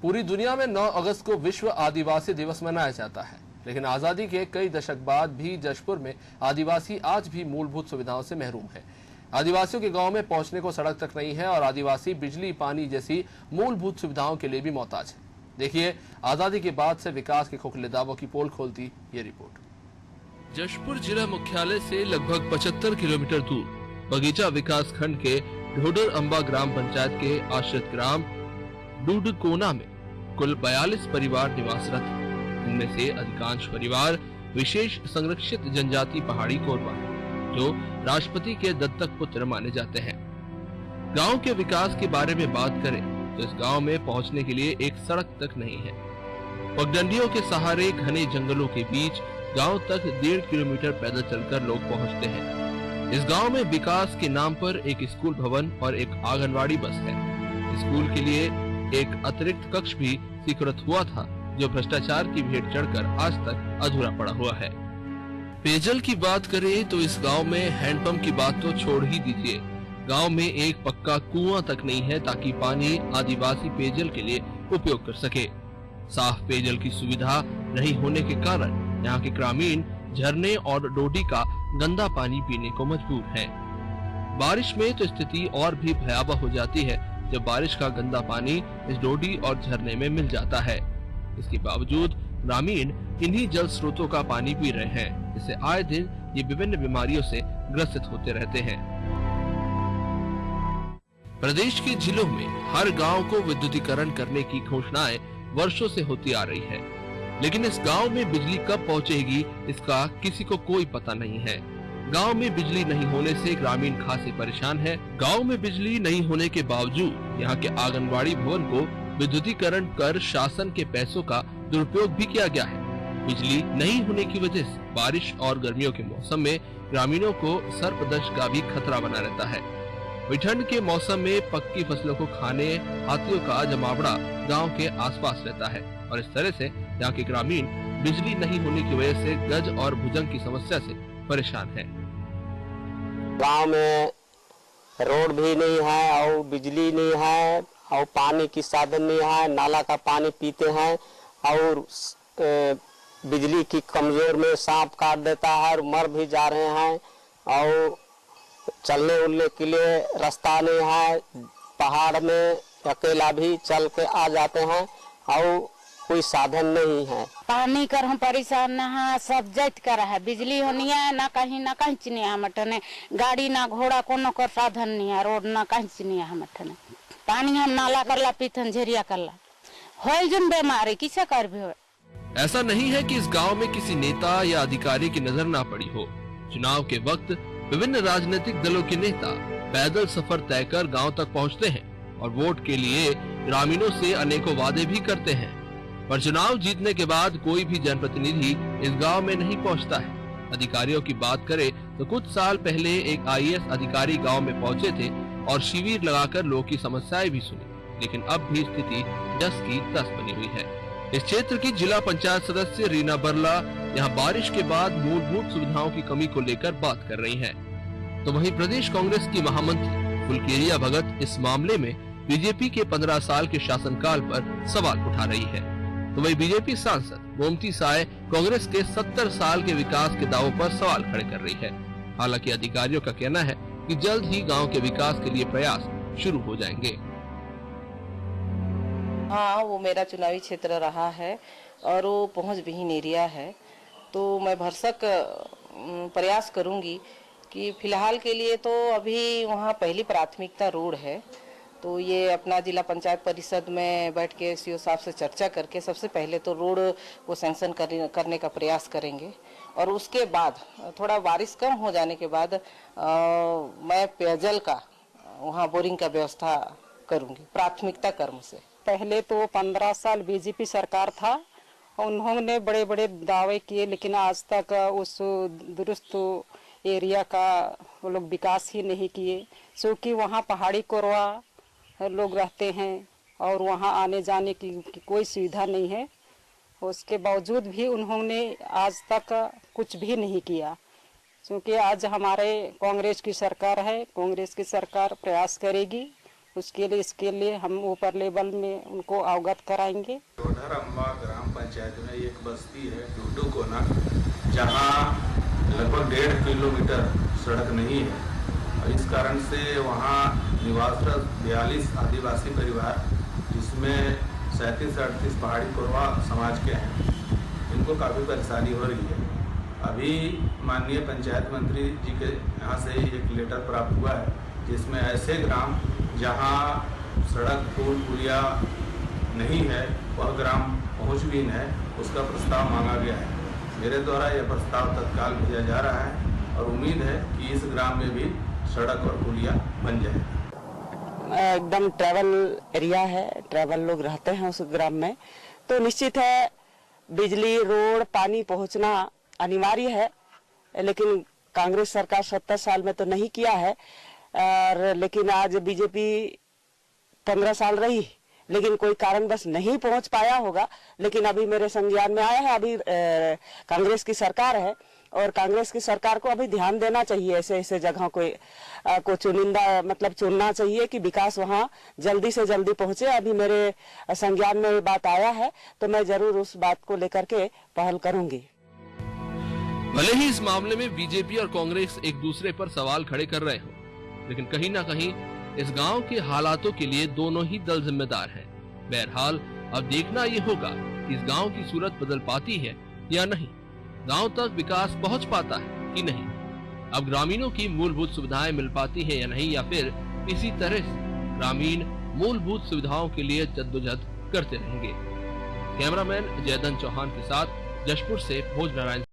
पूरी दुनिया में 9 अगस्त को विश्व आदिवासी दिवस मनाया जाता है, लेकिन आजादी के कई दशक बाद भी जशपुर में आदिवासी आज भी मूलभूत सुविधाओं से महरूम है। आदिवासियों के गांव में पहुंचने को सड़क तक नहीं है और आदिवासी बिजली, पानी जैसी मूलभूत सुविधाओं के लिए भी मोहताज है। देखिए, आजादी के बाद से विकास के खोखले दावों की पोल खोलती ये रिपोर्ट। जशपुर जिला मुख्यालय से लगभग 75 किलोमीटर दूर बगीचा विकास खंड के ढोडर अंबा ग्राम पंचायत के आश्रित ग्राम डूडकोना में कुल 42 परिवार निवासरत हैं। इनमें से अधिकांश परिवार विशेष संरक्षित जनजाति पहाड़ी कोरवा है, जो राष्ट्रपति के दत्तक पुत्र माने जाते हैं। गांव के विकास के बारे में बात करें तो इस गांव में पहुंचने के लिए एक सड़क तक नहीं है। पगडंडियों के सहारे घने जंगलों के बीच गांव तक 1.5 किलोमीटर पैदल चलकर लोग पहुंचते हैं। इस गांव में विकास के नाम पर एक स्कूल भवन और एक आंगनवाड़ी बस है। स्कूल के लिए एक अतिरिक्त कक्ष भी स्वीकृत हुआ था, जो भ्रष्टाचार की भेंट चढ़कर आज तक अधूरा पड़ा हुआ है। पेयजल की बात करें तो इस गांव में हैंडपंप की बात तो छोड़ ही दीजिए। गांव में एक पक्का कुआं तक नहीं है ताकि पानी आदिवासी पेयजल के लिए उपयोग कर सके। साफ पेयजल की सुविधा नहीं होने के कारण यहाँ के ग्रामीण झरने और डोडी का गंदा पानी पीने को मजबूर हैं। बारिश में तो स्थिति और भी भयावह हो जाती है जब बारिश का गंदा पानी इस डोडी और झरने में मिल जाता है। इसके बावजूद ग्रामीण इन्हीं जल स्रोतों का पानी पी रहे हैं, जिससे आए दिन ये विभिन्न बीमारियों से ग्रसित होते रहते हैं। प्रदेश के जिलों में हर गांव को विद्युतीकरण करने की घोषणाएं वर्षों से होती आ रही है, लेकिन इस गांव में बिजली कब पहुंचेगी इसका किसी को कोई पता नहीं है। गांव में बिजली नहीं होने से ग्रामीण खासे परेशान है। गांव में बिजली नहीं होने के बावजूद यहाँ के आंगनवाड़ी भवन को विद्युतीकरण कर शासन के पैसों का दुरुपयोग भी किया गया है। बिजली नहीं होने की वजह से बारिश और गर्मियों के मौसम में ग्रामीणों को सर्पदंश का भी खतरा बना रहता है। ठंड के मौसम में पक्की फसलों को खाने हाथियों का जमावड़ा गांव के आसपास रहता है और इस तरह से यहाँ के ग्रामीण बिजली नहीं होने की वजह से गज और भुजंग की समस्या से परेशान है। गांव में रोड भी नहीं है और बिजली नहीं है और पानी की साधन नहीं है। नाला का पानी पीते हैं और बिजली की कमजोर में सांप काट देता है और मर भी जा रहे हैं और चलने उलने के लिए रास्ता नहीं है। पहाड़ में अकेला भी चल के आ जाते हैं और कोई साधन नहीं है। पानी कर हम परेशान है, सब जट कर है। बिजली होनी है ना कहीं नहीं है मटने, गाड़ी ना घोड़ा कोनो कर साधन नहीं है, रोड ना कहीं नहीं है मटने। पानी हम नाला करला पीथन झेरिया करला हो जुन बीमारी किसे कर भी हो। ऐसा नहीं है कि इस गांव में किसी नेता या अधिकारी की नजर ना पड़ी हो। चुनाव के वक्त विभिन्न राजनीतिक दलों के नेता पैदल सफर तय कर गांव तक पहुंचते हैं और वोट के लिए ग्रामीणों से अनेकों वादे भी करते हैं, पर चुनाव जीतने के बाद कोई भी जनप्रतिनिधि इस गांव में नहीं पहुंचता है। अधिकारियों की बात करें तो कुछ साल पहले एक IAS अधिकारी गांव में पहुंचे थे और शिविर लगाकर लोगों की समस्याएं भी सुनी, लेकिन अब भी स्थिति जस की तस बनी हुई है। इस क्षेत्र की जिला पंचायत सदस्य रीना बरला यहाँ बारिश के बाद मूलभूत सुविधाओं की कमी को लेकर बात कर रही हैं। तो वहीं प्रदेश कांग्रेस की महामंत्री फुलकेरिया भगत इस मामले में बीजेपी के 15 साल के शासनकाल पर सवाल उठा रही है। तो वही बीजेपी सांसद गोमती साय कांग्रेस के 70 साल के विकास के दावों पर सवाल खड़े कर रही है। हालांकि अधिकारियों का कहना है कि जल्द ही गांव के विकास के लिए प्रयास शुरू हो जाएंगे। हाँ, वो मेरा चुनावी क्षेत्र रहा है और वो पहुंच भी नहीं रहा है, तो मैं भरसक प्रयास करूंगी कि फिलहाल के लिए तो अभी वहाँ पहली प्राथमिकता रोड है। तो ये अपना जिला पंचायत परिषद में बैठ के सीओ साहब से चर्चा करके सबसे पहले तो रोड को सैंक्शन करने का प्रयास करेंगे और उसके बाद थोड़ा बारिश कम हो जाने के बाद मैं पेयजल का वहाँ बोरिंग का व्यवस्था करूंगी प्राथमिकता क्रम से। पहले तो 15 साल बीजेपी सरकार था, उन्होंने बड़े बड़े दावे किए, लेकिन आज तक उस दुरुस्त एरिया का वो लोग विकास ही नहीं किए, क्योंकि वहाँ पहाड़ी कोरवा लोग रहते हैं और वहाँ आने जाने की कोई सुविधा नहीं है। उसके बावजूद भी उन्होंने आज तक कुछ भी नहीं किया, क्योंकि आज हमारे कांग्रेस की सरकार है। कांग्रेस की सरकार प्रयास करेगी इसके लिए हम ऊपर लेवल में उनको अवगत कराएंगे। टोडर अम्बा ग्राम पंचायत में एक बस्ती है डूडू कोना, जहाँ लगभग 1.5 किलोमीटर सड़क नहीं है और इस कारण से वहाँ निवासरत 42 आदिवासी परिवार, जिसमें 37-38 पहाड़ी कोरवा समाज के हैं, इनको काफ़ी परेशानी हो रही है। अभी माननीय पंचायत मंत्री जी के यहाँ से एक लेटर प्राप्त हुआ है, जिसमें ऐसे ग्राम जहाँ सड़क पुल पुलिया नहीं है, वह ग्राम पहुँचविहीन है, उसका प्रस्ताव मांगा गया है। मेरे द्वारा यह प्रस्ताव तत्काल भेजा जा रहा है और उम्मीद है कि इस ग्राम में भी सड़क और पुलिया बन जाए। एकदम ट्रैवल एरिया है, ट्रैवल लोग रहते हैं उस ग्राम में, तो निश्चित है बिजली रोड पानी पहुंचना अनिवार्य है। लेकिन कांग्रेस सरकार 70 साल में तो नहीं किया है, और लेकिन आज बीजेपी 15 साल रही, लेकिन कोई कारणवश नहीं पहुंच पाया होगा। लेकिन अभी मेरे संज्ञान में आया है, अभी कांग्रेस की सरकार है और कांग्रेस की सरकार को अभी ध्यान देना चाहिए। ऐसे ऐसे जगहों को चुनिंदा मतलब चुनना चाहिए कि विकास वहां जल्दी से जल्दी पहुंचे। अभी मेरे संज्ञान में बात आया है तो मैं जरूर उस बात को लेकर के पहल करूंगी। भले ही इस मामले में बीजेपी और कांग्रेस एक दूसरे पर सवाल खड़े कर रहे हो, लेकिन कहीं ना कहीं इस गांव के हालातों के लिए दोनों ही दल जिम्मेदार हैं। बहरहाल अब देखना ये होगा कि इस गांव की सूरत बदल पाती है या नहीं, गांव तक विकास पहुंच पाता है कि नहीं, अब ग्रामीणों की मूलभूत सुविधाएं मिल पाती है या नहीं, या फिर इसी तरह से ग्रामीण मूलभूत सुविधाओं के लिए जद्दोजहद करते रहेंगे। कैमरामैन जयदन चौहान के साथ जशपुर से भोज नारायण।